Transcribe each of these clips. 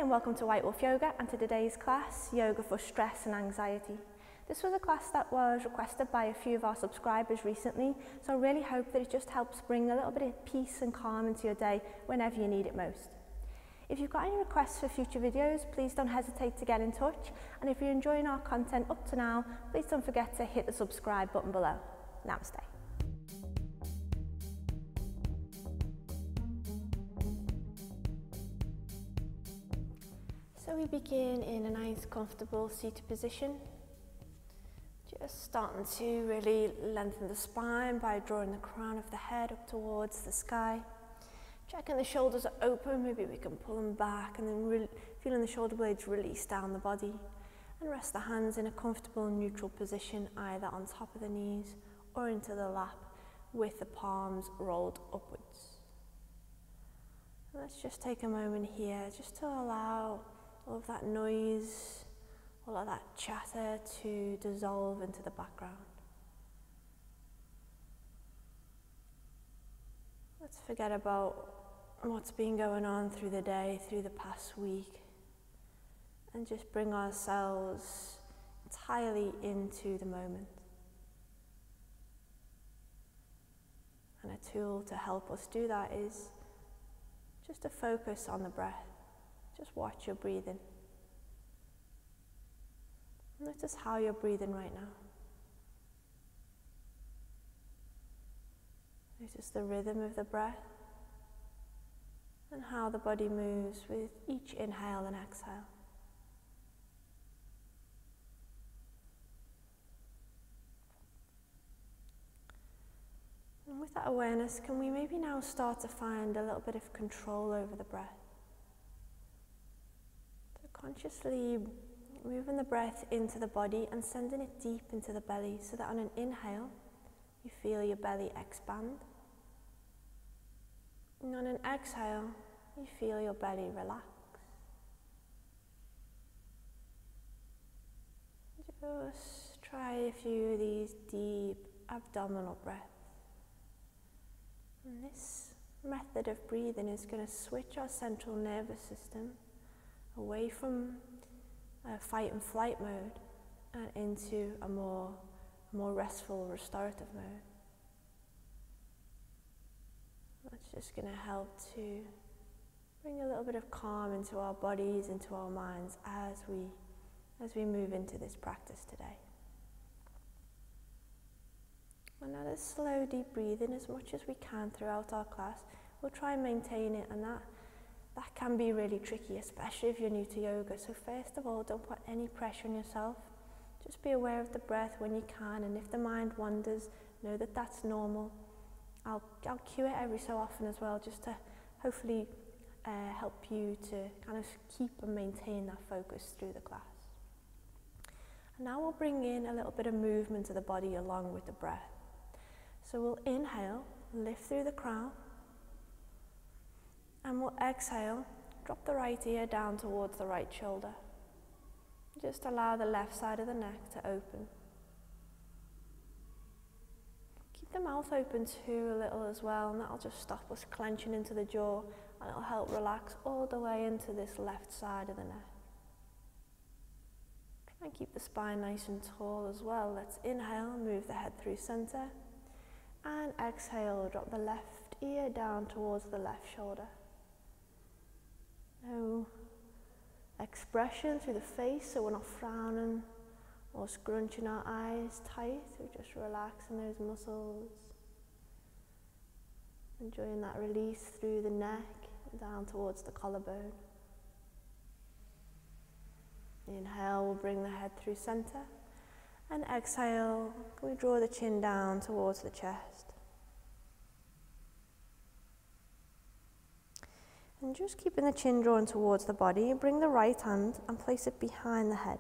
and welcome to White Wolf Yoga and to today's class, Yoga for Stress and Anxiety. This was a class that was requested by a few of our subscribers recently, so I really hope that it just helps bring a little bit of peace and calm into your day whenever you need it most. If you've got any requests for future videos, please don't hesitate to get in touch, and if you're enjoying our content up to now, please don't forget to hit the subscribe button below. Namaste. So we begin in a nice comfortable seated position, just starting to really lengthen the spine by drawing the crown of the head up towards the sky. Checking the shoulders are open, maybe we can pull them back, and then feeling the shoulder blades release down the body, and rest the hands in a comfortable neutral position either on top of the knees or into the lap with the palms rolled upwards. And let's just take a moment here just to allow all of that noise, all of that chatter to dissolve into the background. Let's forget about what's been going on through the day, through the past week, and just bring ourselves entirely into the moment. And a tool to help us do that is just to focus on the breath. Just watch your breathing. Notice how you're breathing right now. Notice the rhythm of the breath and how the body moves with each inhale and exhale. And with that awareness, can we maybe now start to find a little bit of control over the breath? Consciously moving the breath into the body and sending it deep into the belly so that on an inhale you feel your belly expand, and on an exhale you feel your belly relax. Just try a few of these deep abdominal breaths. And this method of breathing is going to switch our central nervous system away from fight and flight mode and into a more restful, restorative mode. That's just going to help to bring a little bit of calm into our bodies, into our minds as we move into this practice today. And now let's slow, deep breathing as much as we can throughout our class. We'll try and maintain it, and that can be really tricky, especially if you're new to yoga. So first of all, don't put any pressure on yourself. Just be aware of the breath when you can, and if the mind wanders, know that that's normal. I'll cue it every so often as well, just to hopefully help you to kind of keep and maintain that focus through the class. And now we'll bring in a little bit of movement to the body along with the breath. So we'll inhale, lift through the crown, and we'll exhale, drop the right ear down towards the right shoulder. Just allow the left side of the neck to open. Keep the mouth open too a little as well, and that'll just stop us clenching into the jaw, and it'll help relax all the way into this left side of the neck. Try and keep the spine nice and tall as well. Let's inhale, move the head through center, and exhale, drop the left ear down towards the left shoulder. No expression through the face, so we're not frowning or scrunching our eyes tight. We're just relaxing those muscles. Enjoying that release through the neck and down towards the collarbone. Inhale, we'll bring the head through center. And exhale, we draw the chin down towards the chest. And just keeping the chin drawn towards the body, bring the right hand and place it behind the head.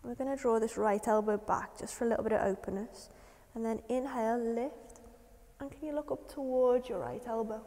We're going to draw this right elbow back just for a little bit of openness. And then inhale, lift. And can you look up towards your right elbow?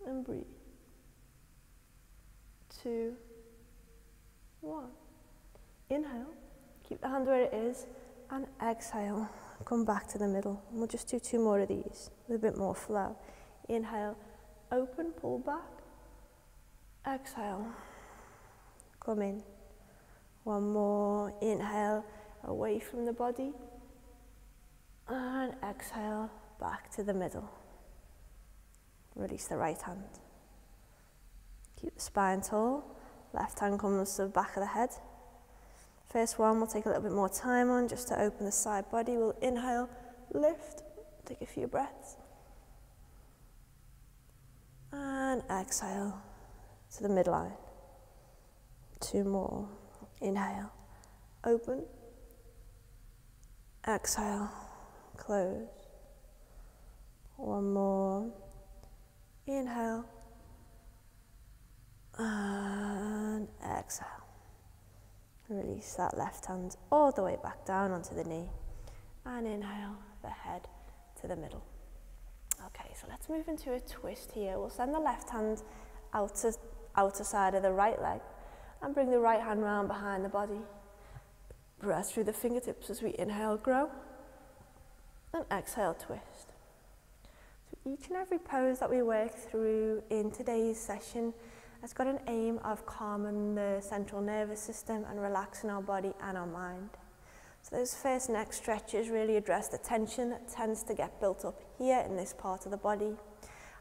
And breathe. 2, 1. Inhale, keep the hand where it is, and exhale, come back to the middle. And we'll just do 2 more of these with a bit more flow. Inhale, open, pull back, Exhale, come in. One more, inhale, away from the body. And exhale, back to the middle. Release the right hand. Keep the spine tall. Left hand comes to the back of the head. First one we'll take a little bit more time on just to open the side body. We'll inhale, lift, take a few breaths. And exhale to the midline. 2 more. Inhale, open. Exhale, close. 1 more. Inhale. And exhale. Release that left hand all the way back down onto the knee. And inhale the head to the middle. Okay, so let's move into a twist here. We'll send the left hand outer side of the right leg and bring the right hand round behind the body. Breath through the fingertips as we inhale, grow. And exhale, twist. So each and every pose that we work through in today's session has got an aim of calming the central nervous system and relaxing our body and our mind. So those first neck stretches really address the tension that tends to get built up here in this part of the body.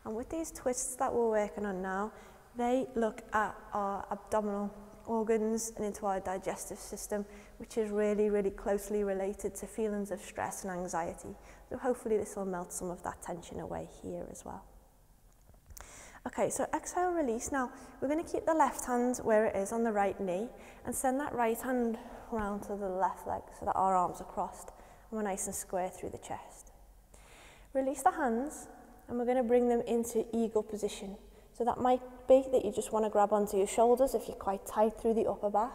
And with these twists that we're working on now, they look at our abdominal organs and into our digestive system, which is really, really closely related to feelings of stress and anxiety. So hopefully this will melt some of that tension away here as well. Okay, so exhale, release. Now, we're going to keep the left hand where it is on the right knee and send that right hand round to the left leg so that our arms are crossed and we're nice and square through the chest. Release the hands and we're going to bring them into eagle position. So that might be that you just want to grab onto your shoulders if you're quite tight through the upper back.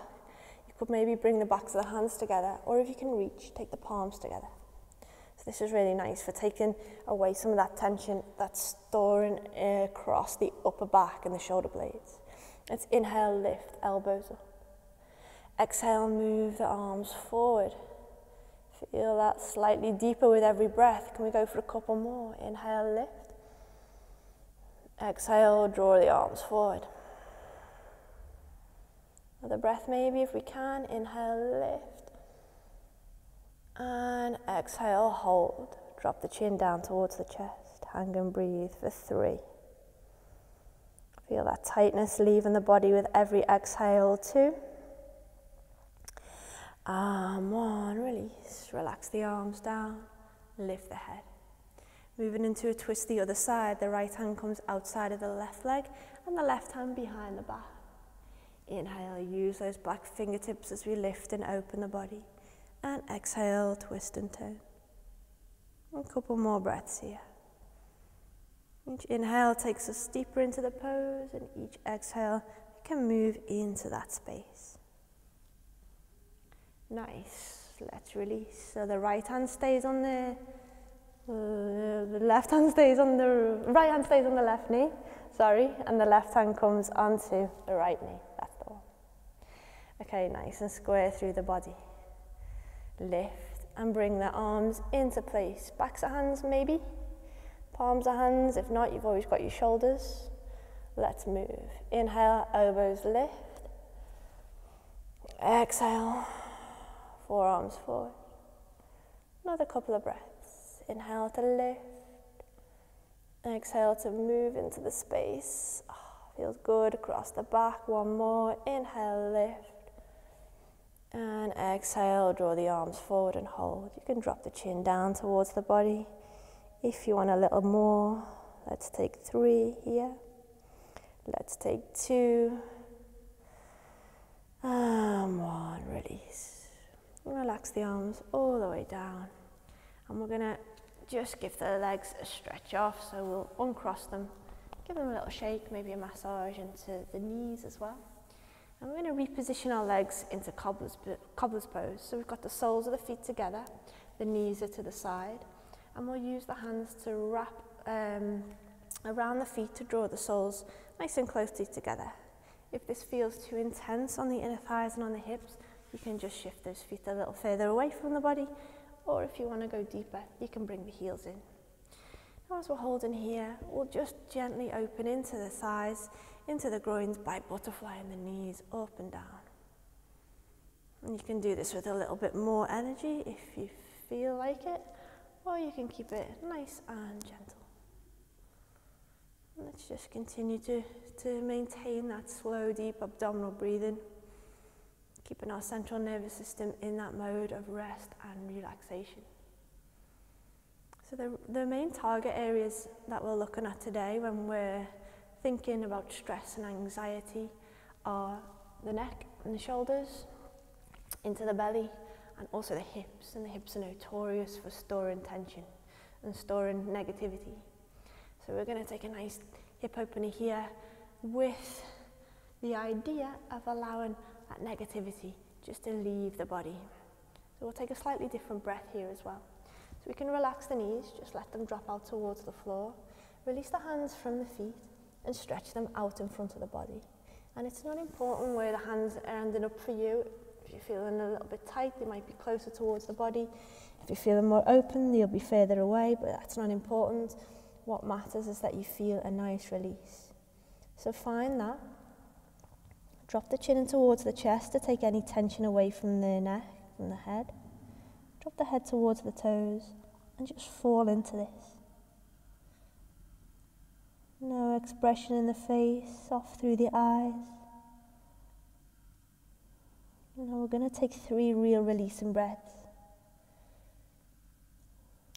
You could maybe bring the backs of the hands together, or if you can reach, take the palms together. So this is really nice for taking away some of that tension that's storing across the upper back and the shoulder blades. Let's inhale, lift, elbows up. Exhale, move the arms forward. Feel that slightly deeper with every breath. Can we go for a couple more? Inhale, lift. Exhale, draw the arms forward. Another breath maybe if we can. Inhale, lift. And exhale, hold. Drop the chin down towards the chest. Hang and breathe for 3. Feel that tightness leaving the body with every exhale. 2. And 1, release. Relax the arms down. Lift the head. Moving into a twist the other side, the right hand comes outside of the left leg and the left hand behind the back. Inhale, use those back fingertips as we lift and open the body. And exhale, twist and turn. A couple more breaths here. Each inhale takes us deeper into the pose, and each exhale we can move into that space. Nice. Let's release. So the right hand stays on the right hand stays on the left knee, and the left hand comes onto the right knee. That's the one. Okay, nice and square through the body. Lift and bring the arms into place. Backs of hands maybe, palms of hands. If not, you've always got your shoulders. Let's move. Inhale, elbows lift. Exhale, forearms forward. Another couple of breaths. Inhale to lift. Exhale to move into the space. Feels good across the back. 1 more. Inhale, lift. And exhale, draw the arms forward and hold. You can drop the chin down towards the body. If you want a little more, let's take 3 here. Let's take 2. And 1, release. Relax the arms all the way down. And we're going to just give the legs a stretch off, so we'll uncross them, give them a little shake, maybe a massage into the knees as well. And we're going to reposition our legs into cobbler's pose. So we've got the soles of the feet together, the knees are to the side, and we'll use the hands to wrap around the feet to draw the soles nice and closely together. If this feels too intense on the inner thighs and on the hips, you can just shift those feet a little further away from the body, or if you want to go deeper, you can bring the heels in. Now as we're holding here, we'll just gently open into the thighs, into the groins by butterflying the knees up and down. And you can do this with a little bit more energy if you feel like it, or you can keep it nice and gentle. And let's just continue to maintain that slow, deep abdominal breathing, keeping our central nervous system in that mode of rest and relaxation. So the main target areas that we're looking at today when we're thinking about stress and anxiety are the neck and the shoulders, into the belly, and also the hips. And the hips are notorious for storing tension and storing negativity. So we're going to take a nice hip opener here with the idea of allowing that negativity just to leave the body. So we'll take a slightly different breath here as well. So we can relax the knees, just let them drop out towards the floor. Release the hands from the feet and stretch them out in front of the body. And it's not important where the hands are ending up for you. If you're feeling a little bit tight, they might be closer towards the body. If you're feeling more open, they'll be further away, but that's not important. What matters is that you feel a nice release. So find that. Drop the chin in towards the chest to take any tension away from the neck, from the head. Drop the head towards the toes and just fall into this. No expression in the face, soft through the eyes. Now we're going to take 3 real releasing breaths.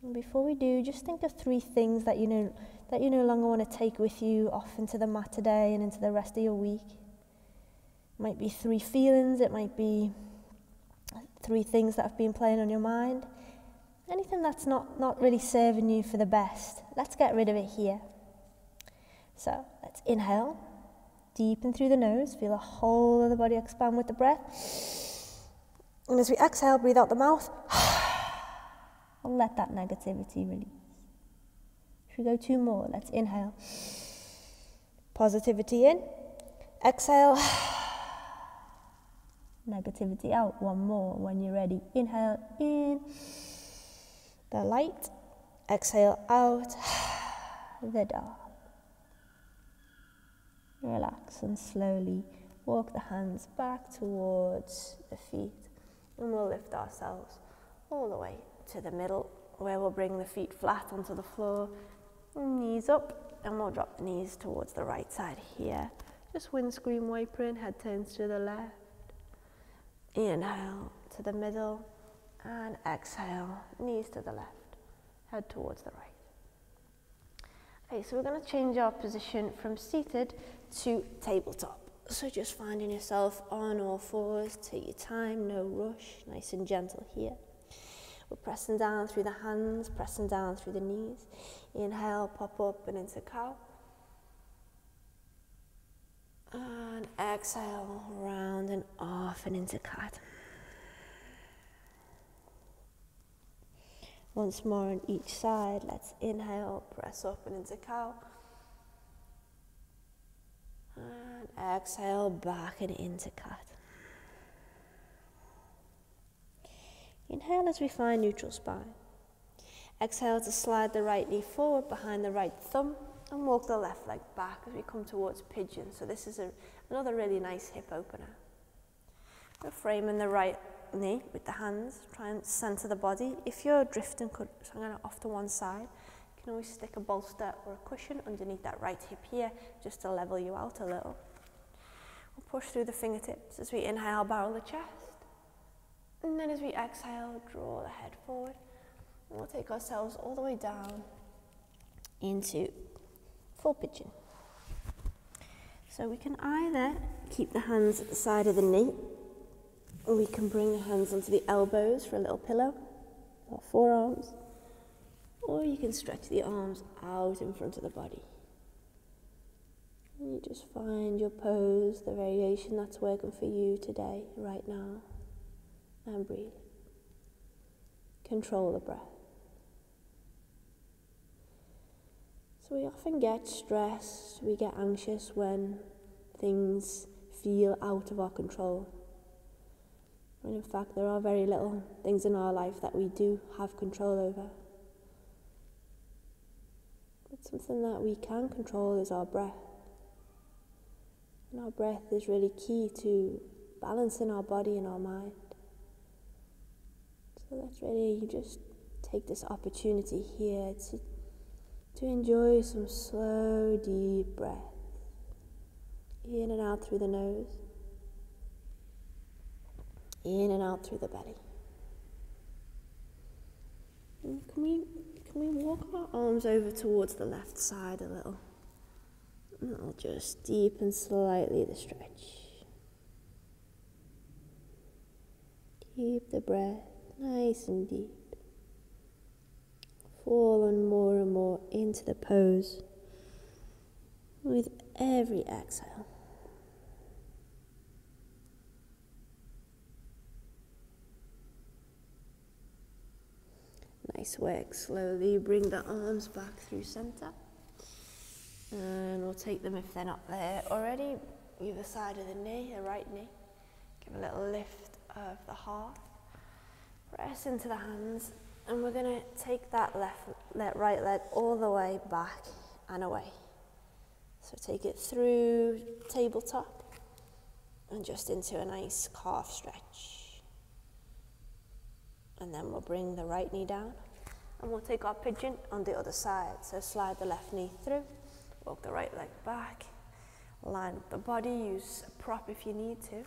And before we do, just think of 3 things that you no longer want to take with you off into the mat today and into the rest of your week. It might be 3 feelings, it might be 3 things that have been playing on your mind. Anything that's not really serving you for the best, let's get rid of it here. So let's inhale, deep in through the nose, feel the whole of the body expand with the breath. And as we exhale, breathe out the mouth, and let that negativity release. If we go 2 more, let's inhale. Positivity in, exhale. Negativity out. 1 more. When you're ready, inhale in the light, exhale out the dark. Relax and slowly walk the hands back towards the feet, and we'll lift ourselves all the way to the middle, where we'll bring the feet flat onto the floor, knees up, and we'll drop the knees towards the right side here. Just windscreen wipering, head turns to the left. Inhale to the middle, and exhale, knees to the left, head towards the right. Okay, so we're going to change our position from seated to tabletop. So just finding yourself on all fours, take your time, no rush, nice and gentle here. We're pressing down through the hands, pressing down through the knees. Inhale, pop up and into cow. And exhale, round and off and into cat. Once more on each side, let's inhale, press up and into cow. And exhale, back and into cat. Inhale as we find neutral spine. Exhale to slide the right knee forward behind the right thumb and walk the left leg back as we come towards pigeon. So this is another really nice hip opener. We're framing the right knee with the hands, try and center the body. If you're drifting, so I'm going off to one side, you can always stick a bolster or a cushion underneath that right hip here, just to level you out a little. We'll push through the fingertips as we inhale, barrel the chest. And then as we exhale, draw the head forward. And we'll take ourselves all the way down into full pigeon. So we can either keep the hands at the side of the knee, or we can bring the hands onto the elbows for a little pillow, or forearms, or you can stretch the arms out in front of the body. And you just find your pose, the variation that's working for you today, right now, and breathe. Control the breath. So we often get stressed, we get anxious when things feel out of our control. And in fact, there are very little things in our life that we do have control over. But something that we can control is our breath. And our breath is really key to balancing our body and our mind. So let's really just take this opportunity here to enjoy some slow, deep breath. In and out through the nose. In and out through the belly. And can we walk our arms over towards the left side a little? And that'll just deepen slightly the stretch. Keep the breath nice and deep. Falling more and more into the pose with every exhale. Nice work. Slowly bring the arms back through center. And we'll take them if they're not there already. Either side of the knee, the right knee. Give a little lift of the heart. Press into the hands. And we're going to take that right leg all the way back and away. So take it through tabletop and just into a nice calf stretch. And then we'll bring the right knee down and we'll take our pigeon on the other side. So slide the left knee through, walk the right leg back, line up the body, use a prop if you need to.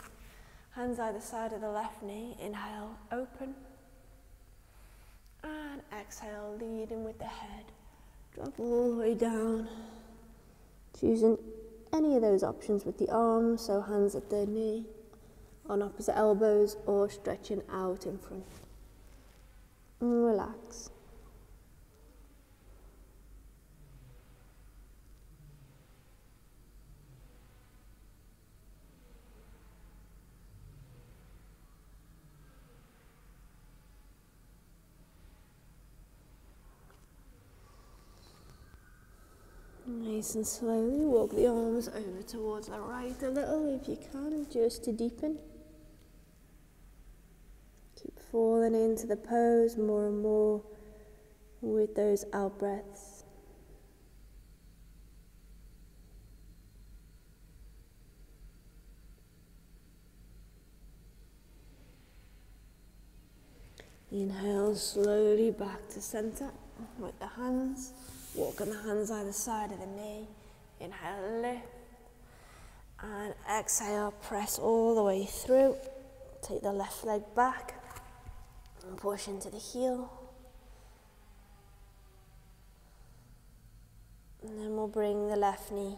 Hands either side of the left knee, inhale, open. And exhale, leading with the head. Drop all the way down. Choosing any of those options with the arms, so hands at the knee, on opposite elbows, or stretching out in front. And relax. Nice and slowly walk the arms over towards the right a little if you can, just to deepen. Keep falling into the pose more and more with those out breaths. Inhale slowly back to center with the hands. Walking the hands either side of the knee. Inhale, lift. And exhale, press all the way through. Take the left leg back and push into the heel. And then we'll bring the left knee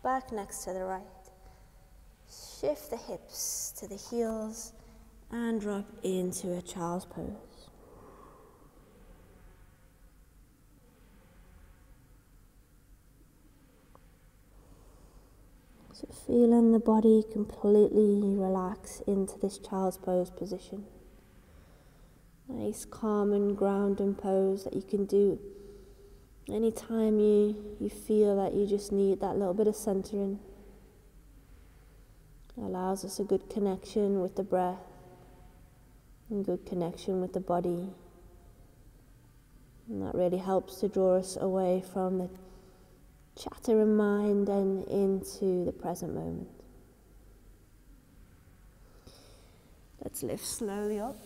back next to the right. Shift the hips to the heels and drop into a child's pose. So feeling the body completely relax into this child's pose position. Nice calm and grounding pose that you can do anytime you feel that you just need that little bit of centering. It allows us a good connection with the breath and good connection with the body. And that really helps to draw us away from the chatter in mind and into the present moment. Let's lift slowly up.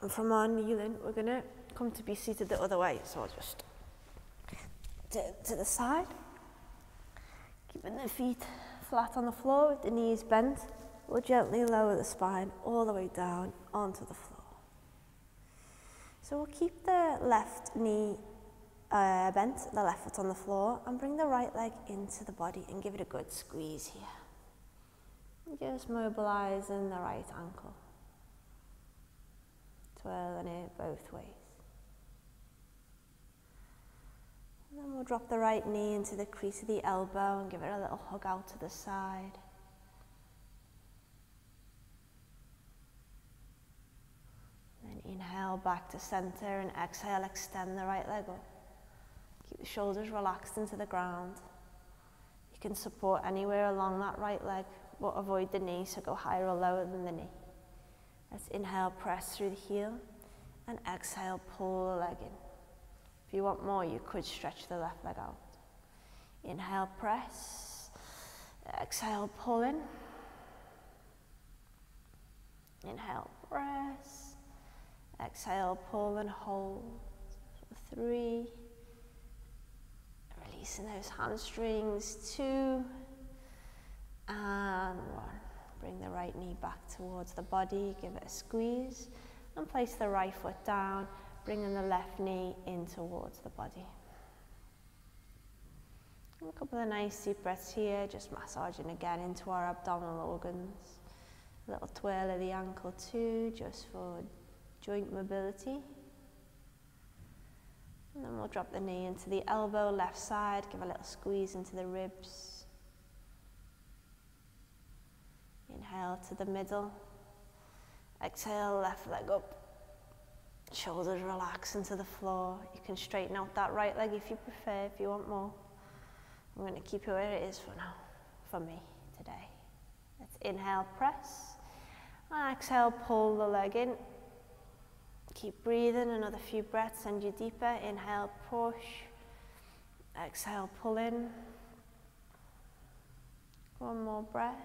And from our kneeling, we're going to come to be seated the other way. So I'll just to the side. Keeping the feet flat on the floor with the knees bent. We'll gently lower the spine all the way down onto the floor. So we'll keep the left knee bent, the left foot on the floor, and bring the right leg into the body and give it a good squeeze here. Just mobilizing the right ankle. Twirling it both ways. And then we'll drop the right knee into the crease of the elbow and give it a little hug out to the side. Then inhale back to center and exhale, extend the right leg up. Keep the shoulders relaxed into the ground. You can support anywhere along that right leg, but avoid the knee, so go higher or lower than the knee. Let's inhale, press through the heel, and exhale, pull the leg in. If you want more, you could stretch the left leg out. Inhale, press, Exhale, pull in. Inhale, press. Exhale, pull and hold for 3. Releasing those hamstrings, 2. And 1. Bring the right knee back towards the body, give it a squeeze, and place the right foot down, bringing the left knee in towards the body. And a couple of nice deep breaths here, just massaging again into our abdominal organs. A little twirl of the ankle too, just for joint mobility. And then we'll drop the knee into the elbow, left side, give a little squeeze into the ribs. Inhale to the middle. Exhale, left leg up. Shoulders relax into the floor. You can straighten out that right leg if you prefer, if you want more. I'm going to keep it where it is for now, for me today. Let's inhale, press. And exhale, pull the leg in. Keep breathing, another few breaths, send you deeper. Inhale, push. Exhale, pull in. One more breath.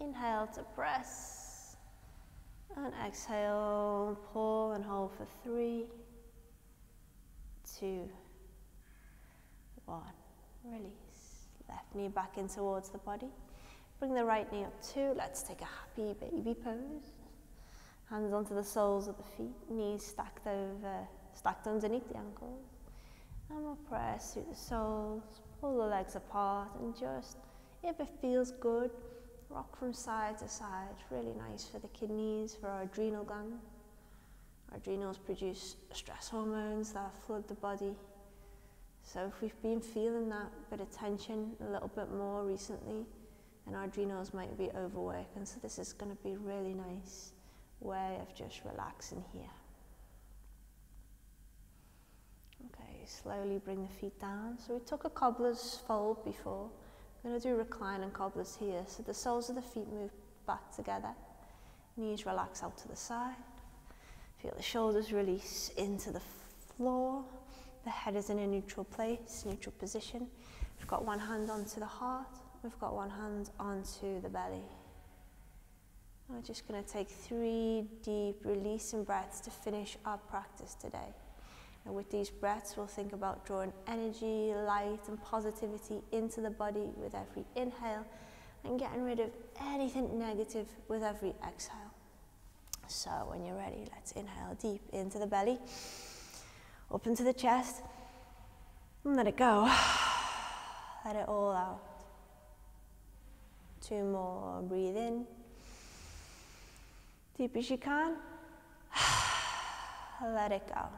Inhale to press. And exhale, pull and hold for 3, 2, 1. Release. Left knee back in towards the body. Bring the right knee up too. Let's take a happy baby pose. Hands onto the soles of the feet, knees stacked underneath the ankles. And we'll press through the soles, pull the legs apart, and just, if it feels good, rock from side to side. It's really nice for the kidneys, for our adrenal gland. Our adrenals produce stress hormones that flood the body. So if we've been feeling that bit of tension a little bit more recently, then our adrenals might be overworking. So this is going to be a really nice way of just relaxing here. Okay, slowly bring the feet down. So we took a cobbler's fold before. I'm going to do recline and cobblers here. So the soles of the feet move back together. Knees relax out to the side. Feel the shoulders release into the floor. The head is in a neutral place, neutral position. We've got one hand onto the heart. We've got one hand onto the belly. We're just going to take 3 deep releasing breaths to finish our practice today. And with these breaths, we'll think about drawing energy, light, and positivity into the body with every inhale, and getting rid of anything negative with every exhale. So when you're ready, let's inhale deep into the belly, up into the chest, and let it go. Let it all out. 2 more, breathe in. Deep as you can. Let it go.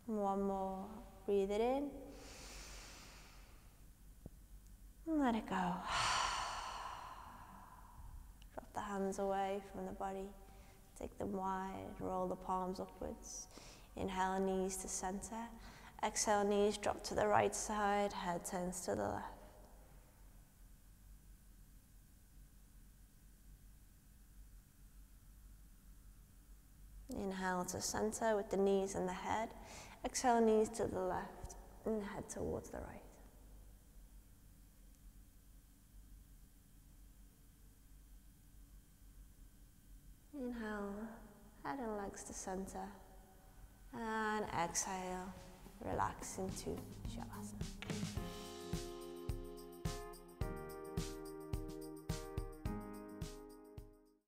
1 more, breathe it in. And let it go. Drop the hands away from the body. Take them wide, roll the palms upwards. Inhale, knees to center. Exhale, knees drop to the right side, head turns to the left. Inhale to center with the knees and the head. Exhale, knees to the left and head towards the right. Inhale, head and legs to center. And exhale, relax into Shavasana.